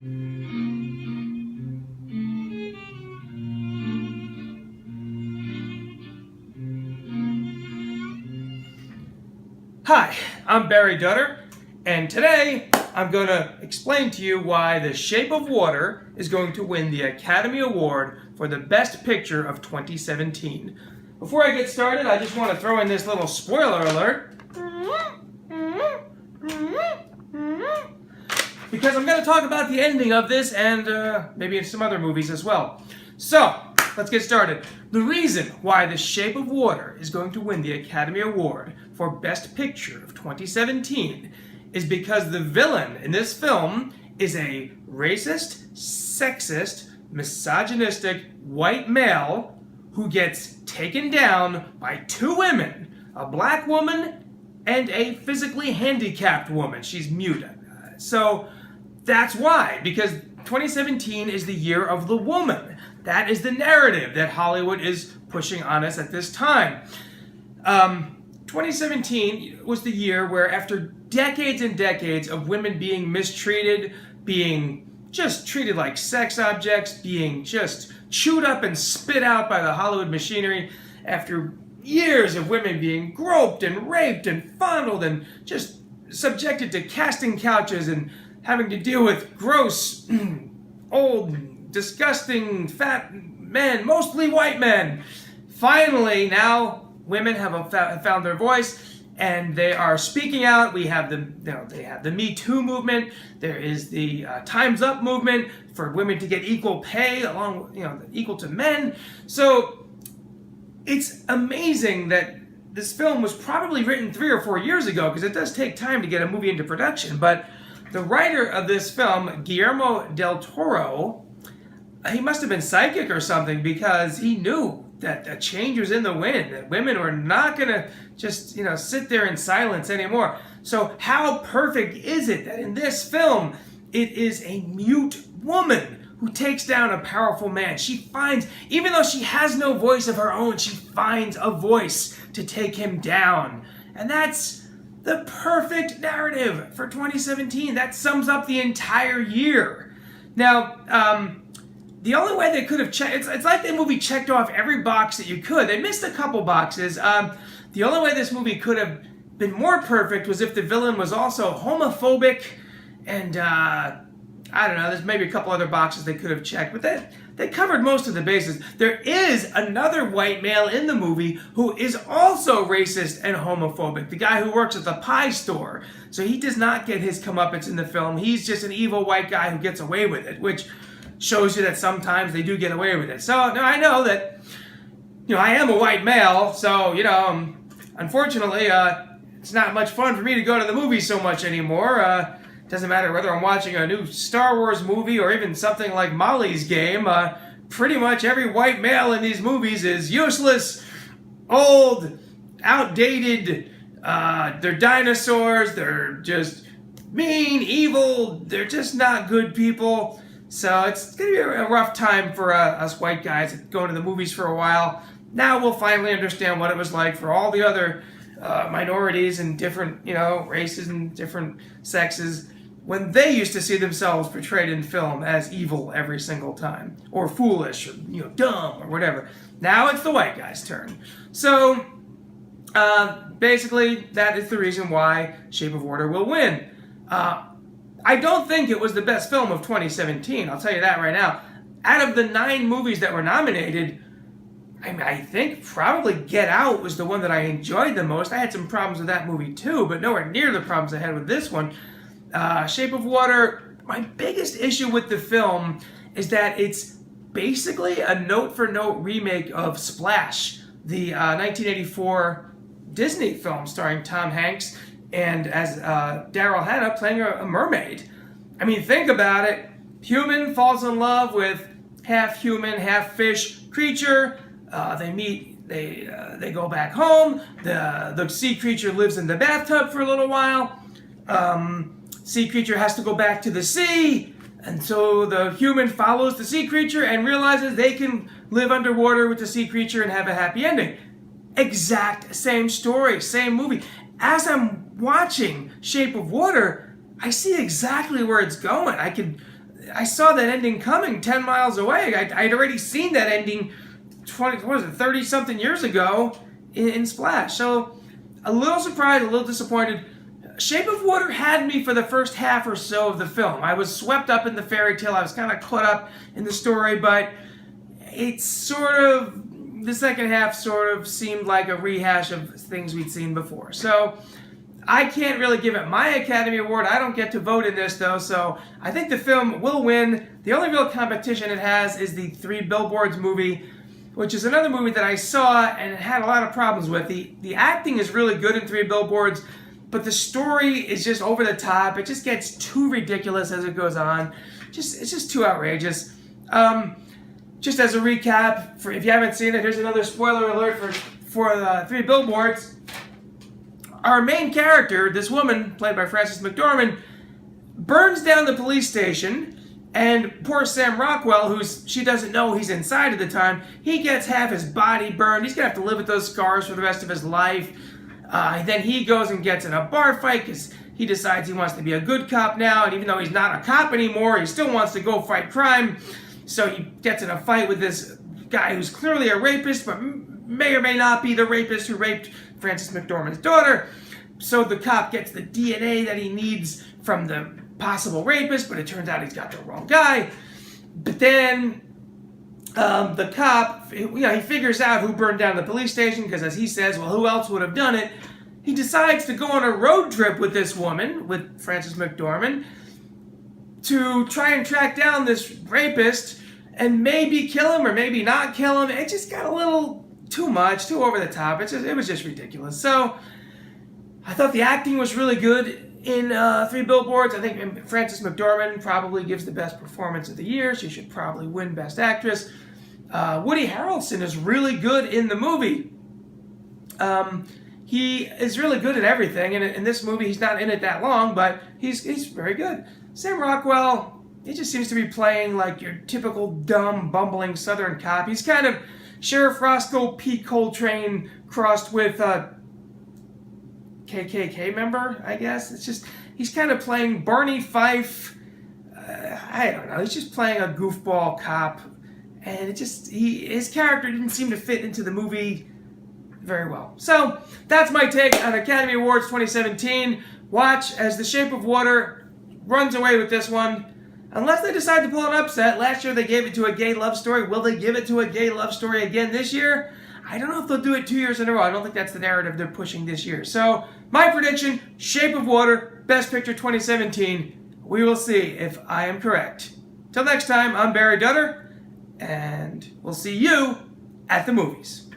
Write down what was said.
Hi, I'm Barry Dutter, and today I'm going to explain to you why The Shape of Water is going to win the Academy Award for the Best Picture of 2017. Before I get started, I just want to throw in this little spoiler alert, because I'm going to talk about the ending of this and maybe in some other movies as well. So, let's get started. The reason why The Shape of Water is going to win the Academy Award for Best Picture of 2017 is because the villain in this film is a racist, sexist, misogynistic white male who gets taken down by two women, a black woman and a physically handicapped woman. She's mute. So that's why, because 2017 is the year of the woman. That is the narrative that Hollywood is pushing on us at this time. 2017 was the year where, after decades and decades of women being mistreated, being just treated like sex objects, being just chewed up and spit out by the Hollywood machinery, after years of women being groped and raped and fondled and just subjected to casting couches and having to deal with gross, old, disgusting, fat men, mostly white men. Finally, now women have found their voice and they are speaking out. We have they have the Me Too movement. There is the Time's Up movement for women to get equal pay, equal to men. So it's amazing that this film was probably written 3 or 4 years ago, because it does take time to get a movie into production. But the writer of this film, Guillermo del Toro, he must have been psychic or something, because he knew that a change was in the wind, that women were not going to just, sit there in silence anymore. So how perfect is it that in this film, it is a mute woman who takes down a powerful man? She finds, even though she has no voice of her own, she finds a voice to take him down. And that's the perfect narrative for 2017. That sums up the entire year. Now, the only way they could have checked, it's like the movie checked off every box that you could. They missed a couple boxes. The only way this movie could have been more perfect was if the villain was also homophobic, and I don't know, there's maybe a couple other boxes they could have checked, but they covered most of the bases. There is another white male in the movie who is also racist and homophobic, the guy who works at the pie store. So he does not get his comeuppance in the film. He's just an evil white guy who gets away with it, which shows you that sometimes they do get away with it. So now I know that, I am a white male, so, unfortunately, it's not much fun for me to go to the movies so much anymore. Doesn't matter whether I'm watching a new Star Wars movie or even something like Molly's Game. Pretty much every white male in these movies is useless, old, outdated. They're dinosaurs. They're just mean, evil. They're just not good people. So it's going to be a rough time for us white guys going to the movies for a while. Now we'll finally understand what it was like for all the other minorities and different, races and different sexes when they used to see themselves portrayed in film as evil every single time, or foolish, or dumb, or whatever. Now it's the white guy's turn. So basically, that is the reason why Shape of Water will win. I don't think it was the best film of 2017. I'll tell you that right now. Out of the 9 movies that were nominated, I think probably Get Out was the one that I enjoyed the most. I had some problems with that movie too, but nowhere near the problems I had with this one. Shape of Water, my biggest issue with the film is that it's basically a note-for-note remake of Splash, the 1984 Disney film starring Tom Hanks and as Daryl Hannah playing a mermaid. I mean, think about it. Human falls in love with half human, half fish creature. They meet, they go back home. The sea creature lives in the bathtub for a little while. Sea creature has to go back to the sea. And so the human follows the sea creature and realizes they can live underwater with the sea creature and have a happy ending. Exact same story, same movie. As I'm watching Shape of Water, I see exactly where it's going. I saw that ending coming 10 miles away. I'd already seen that ending 30 something years ago in Splash. So a little surprised, a little disappointed. Shape of Water had me for the first half or so of the film. I was swept up in the fairy tale. I was kind of caught up in the story, but it's the second half sort of seemed like a rehash of things we'd seen before. So I can't really give it my Academy Award. I don't get to vote in this, though, so I think the film will win. The only real competition it has is the Three Billboards movie, which is another movie that I saw and it had a lot of problems with. The acting is really good in Three Billboards, but the story is just over the top. It just gets too ridiculous as it goes on. It's just too outrageous. Just as a recap, if you haven't seen it, here's another spoiler alert for Three Billboards. Our main character, this woman, played by Frances McDormand, burns down the police station, and poor Sam Rockwell, she doesn't know he's inside at the time, he gets half his body burned. He's going to have to live with those scars for the rest of his life. Then he goes and gets in a bar fight because he decides he wants to be a good cop now, and even though he's not a cop anymore, he still wants to go fight crime. So he gets in a fight with this guy who's clearly a rapist, but may or may not be the rapist who raped Frances McDormand's daughter. So the cop gets the DNA that he needs from the possible rapist, but it turns out he's got the wrong guy. But then the cop, he figures out who burned down the police station, because as he says, well, who else would have done it? He decides to go on a road trip with this woman, with Frances McDormand, to try and track down this rapist and maybe kill him or maybe not kill him. It just got a little too much, too over the top. It was just ridiculous. So I thought the acting was really good in Three Billboards. I think Frances McDormand probably gives the best performance of the year. She should probably win Best Actress. Woody Harrelson is really good in the movie. He is really good at everything, and in this movie he's not in it that long, but he's very good. Sam Rockwell, he just seems to be playing like your typical dumb, bumbling Southern cop. He's kind of Sheriff Roscoe P. Coltrane crossed with KKK member, I guess. It's just, he's kind of playing Barney Fife. I don't know. He's just playing a goofball cop, and his character didn't seem to fit into the movie very well. So that's my take on Academy Awards 2017. Watch as The Shape of Water runs away with this one. Unless they decide to pull an upset. Last year they gave it to a gay love story. Will they give it to a gay love story again this year? I don't know if they'll do it 2 years in a row. I don't think that's the narrative they're pushing this year. So my prediction, Shape of Water, Best Picture 2017. We will see if I am correct. Till next time, I'm Barry Dutter, and we'll see you at the movies.